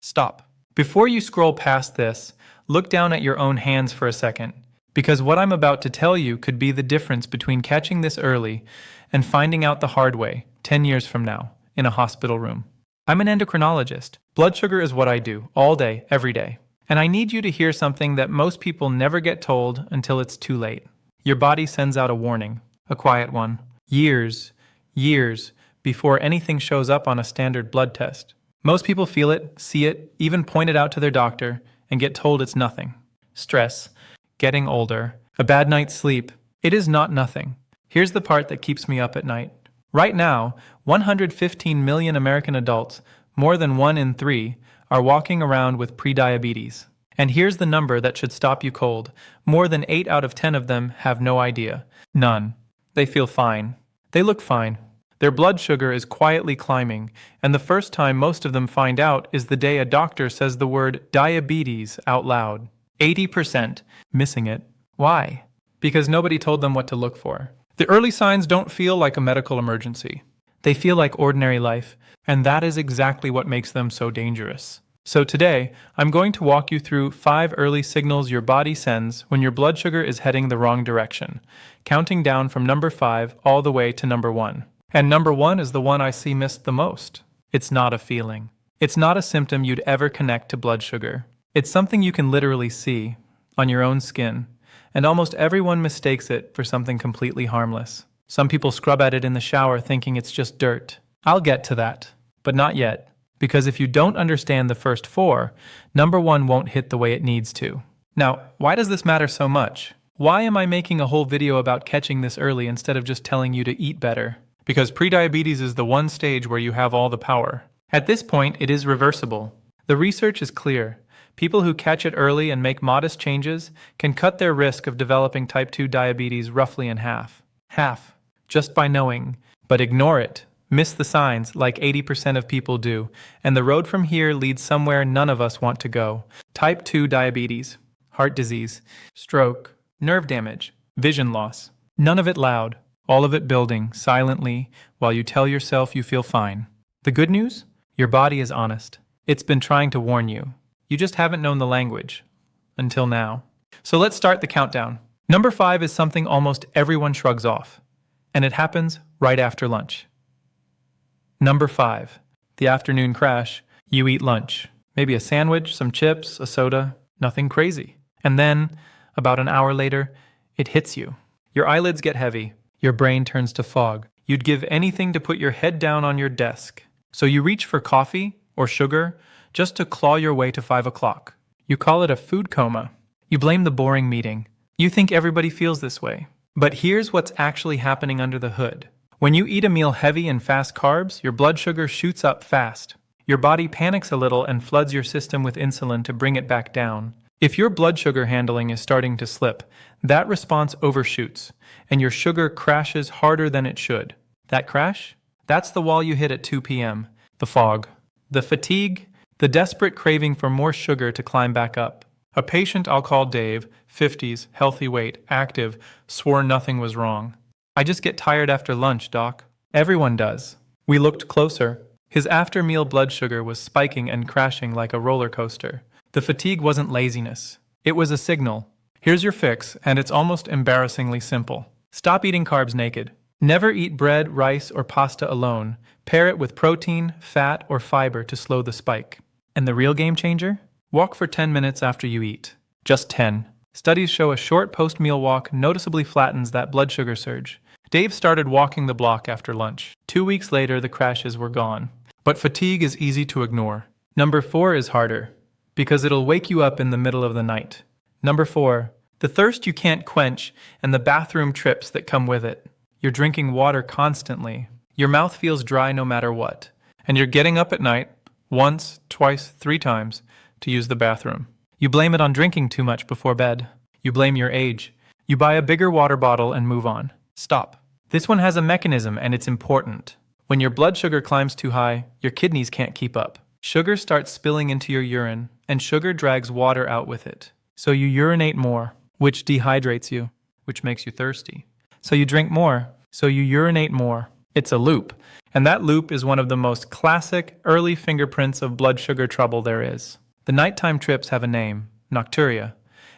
Stop. Before you scroll past this, look down at your own hands for a second, because what I'm about to tell you could be the difference between catching this early and finding out the hard way 10 years from now in a hospital room. I'm an endocrinologist. Blood sugar is what I do, all day, every day. And I need you to hear something that most people never get told until it's too late. Your body sends out a warning, a quiet one, years before anything shows up on a standard blood test. Most people feel it, see it, even point it out to their doctor, and get told it's nothing. Stress, getting older, a bad night's sleep. It is not nothing. Here's the part that keeps me up at night. Right now, 115 million American adults, more than 1 in 3, are walking around with prediabetes. And here's the number that should stop you cold. More than 8 out of 10 of them have no idea. None. They feel fine. They look fine. Their blood sugar is quietly climbing, and the first time most of them find out is the day a doctor says the word diabetes out loud. 80% missing it. Why? Because nobody told them what to look for. The early signs don't feel like a medical emergency. They feel like ordinary life, and that is exactly what makes them so dangerous. So today, I'm going to walk you through 5 early signals your body sends when your blood sugar is heading the wrong direction, counting down from number 5 all the way to number 1. And number 1 is the one I see missed the most. It's not a feeling. It's not a symptom you'd ever connect to blood sugar. It's something you can literally see on your own skin, and almost everyone mistakes it for something completely harmless. Some people scrub at it in the shower thinking it's just dirt. I'll get to that, but not yet, because if you don't understand the first 4, number 1 won't hit the way it needs to. Now, why does this matter so much? Why am I making a whole video about catching this early instead of just telling you to eat better? Because prediabetes is the one stage where you have all the power. At this point, it is reversible. The research is clear. People who catch it early and make modest changes can cut their risk of developing type 2 diabetes roughly in half. Half. Just by knowing. But ignore it. Miss the signs like 80% of people do. And the road from here leads somewhere none of us want to go. Type 2 diabetes. Heart disease. Stroke. Nerve damage. Vision loss. None of it loud. All of it building, silently, while you tell yourself you feel fine. The good news? Your body is honest. It's been trying to warn you. You just haven't known the language. Until now. So let's start the countdown. Number 5 is something almost everyone shrugs off. And it happens right after lunch. Number 5. The afternoon crash. You eat lunch. Maybe a sandwich, some chips, a soda. Nothing crazy. And then, about an hour later, it hits you. Your eyelids get heavy. Your brain turns to fog. You'd give anything to put your head down on your desk. So you reach for coffee or sugar just to claw your way to 5 o'clock. You call it a food coma. You blame the boring meeting. You think everybody feels this way. But here's what's actually happening under the hood. When you eat a meal heavy in fast carbs, your blood sugar shoots up fast. Your body panics a little and floods your system with insulin to bring it back down. If your blood sugar handling is starting to slip, that response overshoots, and your sugar crashes harder than it should. That crash? That's the wall you hit at 2 p.m. The fog. The fatigue. The desperate craving for more sugar to climb back up. A patient I'll call Dave, 50s, healthy weight, active, swore nothing was wrong. I just get tired after lunch, doc. Everyone does. We looked closer. His after-meal blood sugar was spiking and crashing like a roller coaster. The fatigue wasn't laziness. It was a signal. Here's your fix, and it's almost embarrassingly simple. Stop eating carbs naked. Never eat bread, rice, or pasta alone. Pair it with protein, fat, or fiber to slow the spike. And the real game changer? Walk for 10 minutes after you eat. Just 10. Studies show a short post-meal walk noticeably flattens that blood sugar surge. Dave started walking the block after lunch. 2 weeks later, the crashes were gone. But fatigue is easy to ignore. Number 4 is harder, because it'll wake you up in the middle of the night. Number 4, the thirst you can't quench and the bathroom trips that come with it. You're drinking water constantly. Your mouth feels dry no matter what. And you're getting up at night, once, twice, 3 times, to use the bathroom. You blame it on drinking too much before bed. You blame your age. You buy a bigger water bottle and move on. Stop. This one has a mechanism and it's important. When your blood sugar climbs too high, your kidneys can't keep up. Sugar starts spilling into your urine, and sugar drags water out with it. So you urinate more, which dehydrates you, which makes you thirsty. So you drink more, so you urinate more. It's a loop, and that loop is one of the most classic early fingerprints of blood sugar trouble there is. The nighttime trips have a name, nocturia,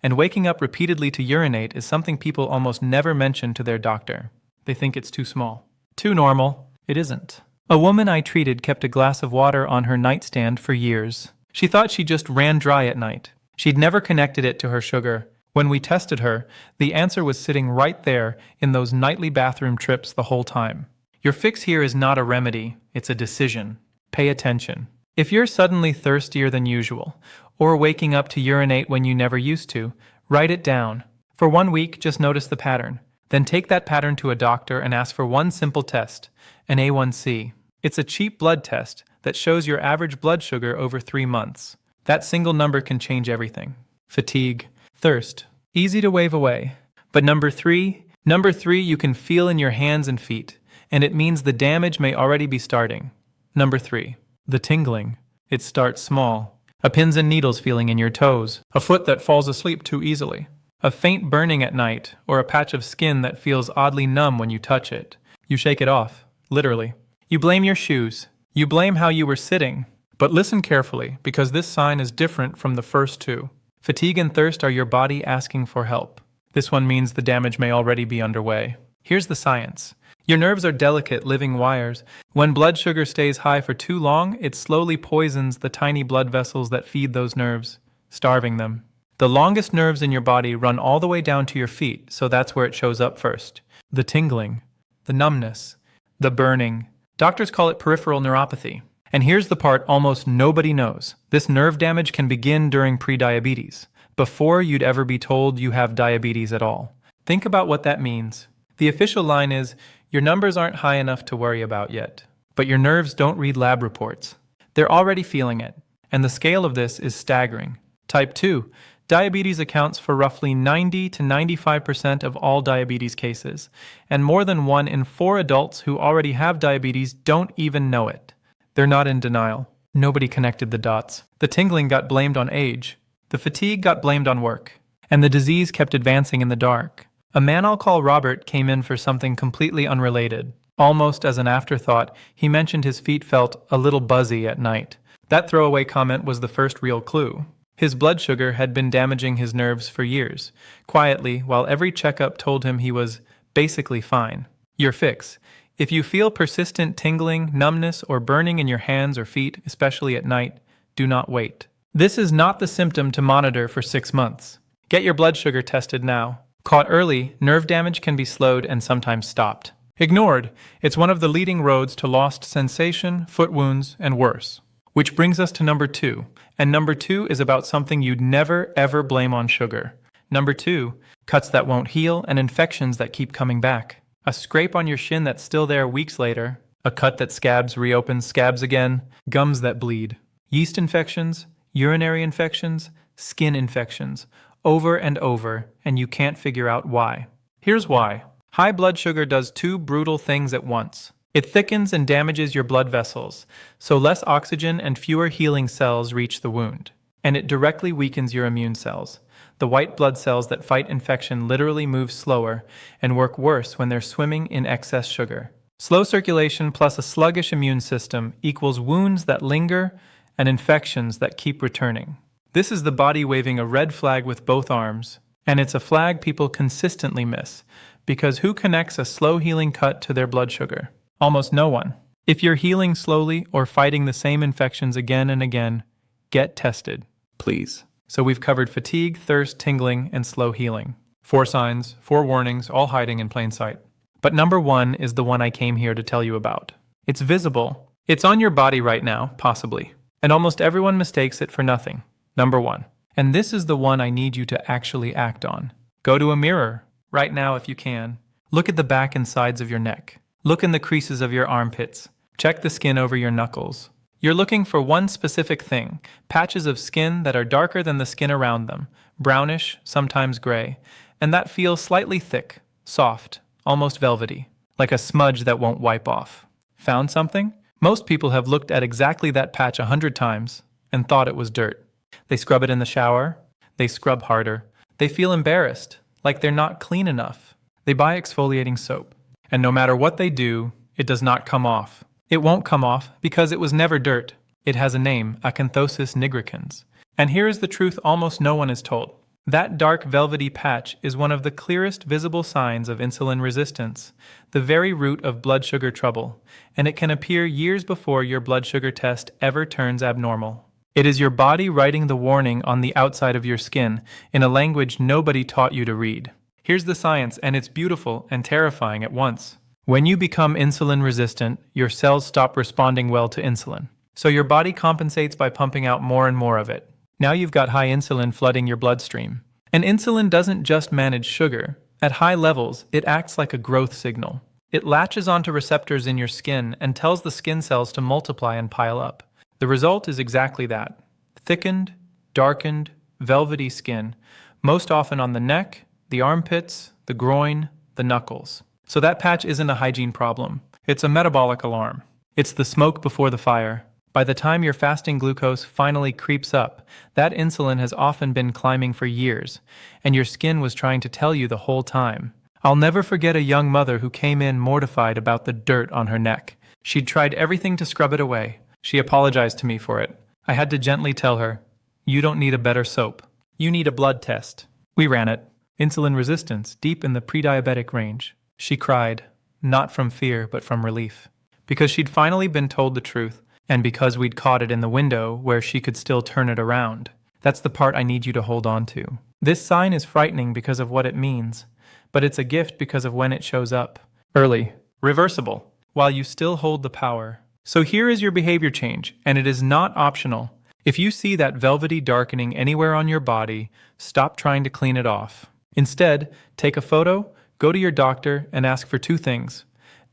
and waking up repeatedly to urinate is something people almost never mention to their doctor. They think it's too small. Too normal. It isn't. A woman I treated kept a glass of water on her nightstand for years. She thought she just ran dry at night. She'd never connected it to her sugar. When we tested her, the answer was sitting right there in those nightly bathroom trips the whole time. Your fix here is not a remedy, it's a decision. Pay attention. If you're suddenly thirstier than usual, or waking up to urinate when you never used to, write it down. For 1 week, just notice the pattern. Then take that pattern to a doctor and ask for one simple test, an A1C. It's a cheap blood test that shows your average blood sugar over 3 months. That single number can change everything. Fatigue, thirst, easy to wave away. But number three you can feel in your hands and feet, and it means the damage may already be starting. Number 3, the tingling. It starts small. A pins and needles feeling in your toes, a foot that falls asleep too easily, a faint burning at night, or a patch of skin that feels oddly numb when you touch it. You shake it off, literally. You blame your shoes. You blame how you were sitting. But listen carefully, because this sign is different from the first two. Fatigue and thirst are your body asking for help. This one means the damage may already be underway. Here's the science. Your nerves are delicate, living wires. When blood sugar stays high for too long, it slowly poisons the tiny blood vessels that feed those nerves, starving them. The longest nerves in your body run all the way down to your feet, so that's where it shows up first. The tingling, the numbness, the burning. Doctors call it peripheral neuropathy. And here's the part almost nobody knows. This nerve damage can begin during prediabetes, before you'd ever be told you have diabetes at all. Think about what that means. The official line is, your numbers aren't high enough to worry about yet. But your nerves don't read lab reports. They're already feeling it. And the scale of this is staggering. Type 2. Diabetes accounts for roughly 90 to 95% of all diabetes cases. And more than 1 in 4 adults who already have diabetes don't even know it. They're not in denial. Nobody connected the dots. The tingling got blamed on age. The fatigue got blamed on work. And the disease kept advancing in the dark. A man I'll call Robert came in for something completely unrelated. Almost as an afterthought, he mentioned his feet felt a little buzzy at night. That throwaway comment was the first real clue. His blood sugar had been damaging his nerves for years, quietly, while every checkup told him he was basically fine. Your fix. If you feel persistent tingling, numbness, or burning in your hands or feet, especially at night, do not wait. This is not the symptom to monitor for 6 months. Get your blood sugar tested now. Caught early, nerve damage can be slowed and sometimes stopped. Ignored, it's one of the leading roads to lost sensation, foot wounds, and worse. Which brings us to number 2. And number 2 is about something you'd never, ever blame on sugar. Number 2, cuts that won't heal and infections that keep coming back. A scrape on your shin that's still there weeks later. A cut that scabs, reopens, scabs again. Gums that bleed. Yeast infections, urinary infections, skin infections. Over and over, and you can't figure out why. Here's why. High blood sugar does 2 brutal things at once. It thickens and damages your blood vessels, so less oxygen and fewer healing cells reach the wound. And it directly weakens your immune cells. The white blood cells that fight infection literally move slower and work worse when they're swimming in excess sugar. Slow circulation plus a sluggish immune system equals wounds that linger and infections that keep returning. This is the body waving a red flag with both arms, and it's a flag people consistently miss, because who connects a slow healing cut to their blood sugar? Almost no one. If you're healing slowly or fighting the same infections again and again, get tested, please. So we've covered fatigue, thirst, tingling, and slow healing. 4 signs, 4 warnings, all hiding in plain sight. But number 1 is the one I came here to tell you about. It's visible. It's on your body right now, possibly. And almost everyone mistakes it for nothing. Number 1. And this is the one I need you to actually act on. Go to a mirror, right now if you can. Look at the back and sides of your neck. Look in the creases of your armpits. Check the skin over your knuckles. You're looking for one specific thing, patches of skin that are darker than the skin around them, brownish, sometimes gray, and that feel slightly thick, soft, almost velvety, like a smudge that won't wipe off. Found something? Most people have looked at exactly that patch 100 times and thought it was dirt. They scrub it in the shower. They scrub harder. They feel embarrassed, like they're not clean enough. They buy exfoliating soap. And no matter what they do, It does not come off. It won't come off because it was never dirt. It has a name, acanthosis nigricans. And here is the truth almost no one is told. That dark velvety patch is one of the clearest visible signs of insulin resistance, the very root of blood sugar trouble, and it can appear years before your blood sugar test ever turns abnormal. It is your body writing the warning on the outside of your skin in a language nobody taught you to read. Here's the science, and it's beautiful and terrifying at once. When you become insulin resistant, your cells stop responding well to insulin. So your body compensates by pumping out more and more of it. Now you've got high insulin flooding your bloodstream. And insulin doesn't just manage sugar. At high levels, it acts like a growth signal. It latches onto receptors in your skin and tells the skin cells to multiply and pile up. The result is exactly that. Thickened, darkened, velvety skin, most often on the neck, the armpits, the groin, the knuckles. So that patch isn't a hygiene problem. It's a metabolic alarm. It's the smoke before the fire. By the time your fasting glucose finally creeps up, that insulin has often been climbing for years, and your skin was trying to tell you the whole time. I'll never forget a young mother who came in mortified about the dirt on her neck. She'd tried everything to scrub it away. She apologized to me for it. I had to gently tell her, "You don't need a better soap. You need a blood test." We ran it. Insulin resistance, deep in the prediabetic range. She cried, not from fear, but from relief. Because she'd finally been told the truth. And because we'd caught it in the window where she could still turn it around. That's the part I need you to hold on to. This sign is frightening because of what it means, but it's a gift because of when it shows up. Early. Reversible. While you still hold the power. So here is your behavior change, and it is not optional. If you see that velvety darkening anywhere on your body, stop trying to clean it off. Instead, take a photo, go to your doctor, and ask for two things: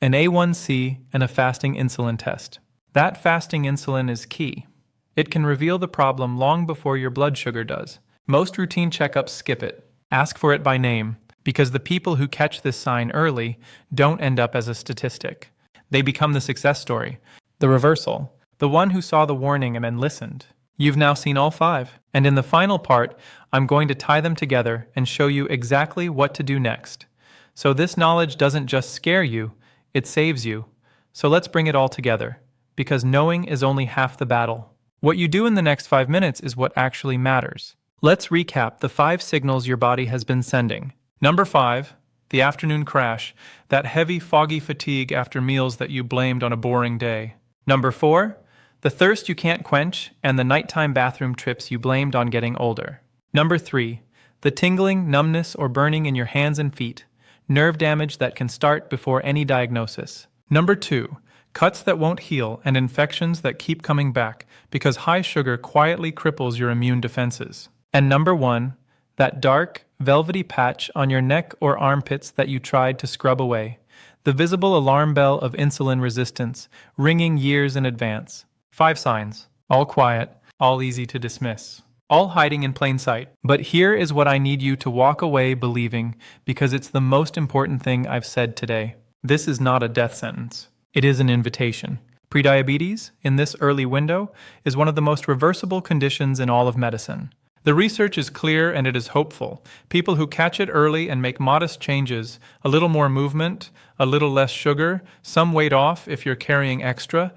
an A1C and a fasting insulin test. That fasting insulin is key. It can reveal the problem long before your blood sugar does. Most routine checkups skip it. Ask for it by name, because the people who catch this sign early don't end up as a statistic. They become the success story, the reversal, the one who saw the warning and then listened. You've now seen all 5, and in the final part, I'm going to tie them together and show you exactly what to do next. So this knowledge doesn't just scare you, it saves you. So let's bring it all together. Because knowing is only half the battle. What you do in the next 5 minutes is what actually matters. Let's recap the 5 signals your body has been sending. Number 5, the afternoon crash, that heavy, foggy fatigue after meals that you blamed on a boring day. Number 4, the thirst you can't quench and the nighttime bathroom trips you blamed on getting older. Number 3, the tingling, numbness, or burning in your hands and feet, nerve damage that can start before any diagnosis. Number 2, cuts that won't heal and infections that keep coming back because high sugar quietly cripples your immune defenses. And number 1, that dark, velvety patch on your neck or armpits that you tried to scrub away. The visible alarm bell of insulin resistance, ringing years in advance. 5 signs, all quiet, all easy to dismiss, all hiding in plain sight. But here is what I need you to walk away believing, because it's the most important thing I've said today. This is not a death sentence. It is an invitation. Prediabetes, in this early window, is one of the most reversible conditions in all of medicine. The research is clear and it is hopeful. People who catch it early and make modest changes, a little more movement, a little less sugar, some weight off if you're carrying extra,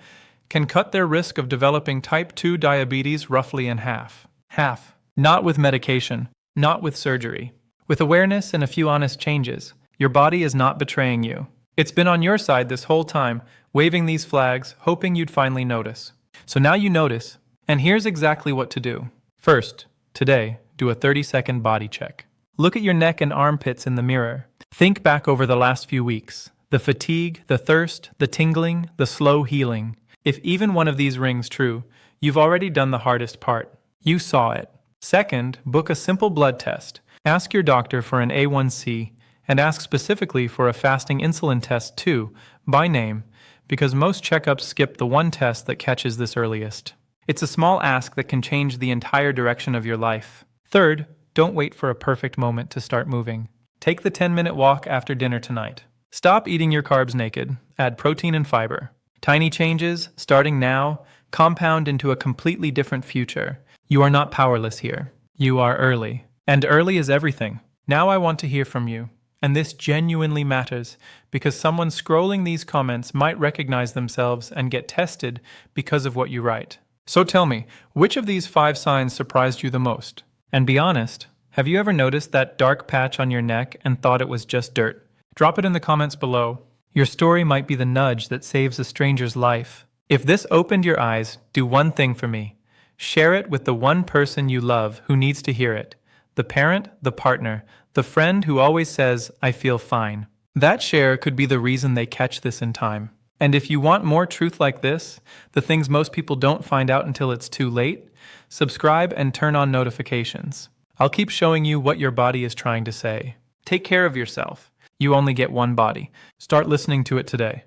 can cut their risk of developing type 2 diabetes roughly in half. Half. Not with medication, not with surgery. With awareness and a few honest changes, your body is not betraying you. It's been on your side this whole time, waving these flags, hoping you'd finally notice. So now you notice, and here's exactly what to do. First, today, do a 30-second body check. Look at your neck and armpits in the mirror. Think back over the last few weeks. The fatigue, the thirst, the tingling, the slow healing. If even one of these rings true, you've already done the hardest part. You saw it. Second, book a simple blood test. Ask your doctor for an A1C, and ask specifically for a fasting insulin test too, by name, because most checkups skip the one test that catches this earliest. It's a small ask that can change the entire direction of your life. Third, don't wait for a perfect moment to start moving. Take the 10-minute walk after dinner tonight. Stop eating your carbs naked. Add protein and fiber. Tiny changes, starting now, compound into a completely different future. You are not powerless here. You are early. And early is everything. Now I want to hear from you. And this genuinely matters because someone scrolling these comments might recognize themselves and get tested because of what you write. So tell me, which of these 5 signs surprised you the most? And be honest, have you ever noticed that dark patch on your neck and thought it was just dirt? Drop it in the comments below. Your story might be the nudge that saves a stranger's life. If this opened your eyes, do one thing for me. Share it with the one person you love who needs to hear it. The parent, the partner, the friend who always says, "I feel fine." That share could be the reason they catch this in time. And if you want more truth like this, the things most people don't find out until it's too late, subscribe and turn on notifications. I'll keep showing you what your body is trying to say. Take care of yourself. You only get one body. Start listening to it today.